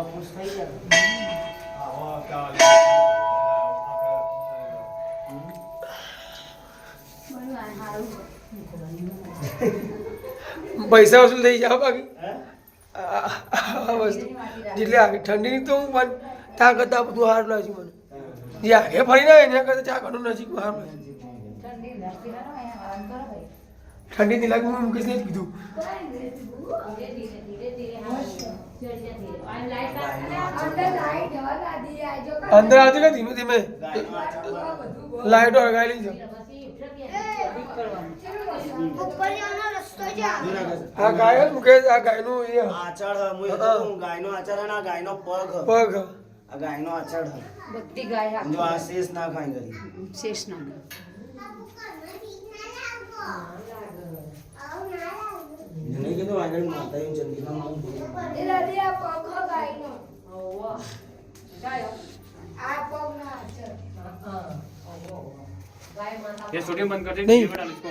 ખુશ થઈ ગયા. પૈસા વસૂલ થઈ જાવ બાકી હે? આ વસ્તુ જેટલી આગળ ઠંડીની તો હું પણ ચા કરતાં બધું સારું લાગે મને જે આગે ફરીને આવે એના કરતાં ચા ઘણું નજીક સારું લાગે ઠંડીની લાગે હું મુકેશને જ કીધું અંદર આવતી કે ધીમે ધીમે લાઈટો હળગાયેલી છે આ ગાય જ મુકેશ આ ગાયનું એ આચળ હ, હું એ તો કહું, ગાયનો આચળ અને આ ગાયનો પગ હ. પગ આ ગાયનો આચળ હ. બધી ગાય જો આ શેષ ના ખાઈ કરી. શેષ ના નહીં કીધું આગળ માતાજી ચંદીમાં ये शूटिंग बंद कर दे नहीं। वीडियो डाल इसको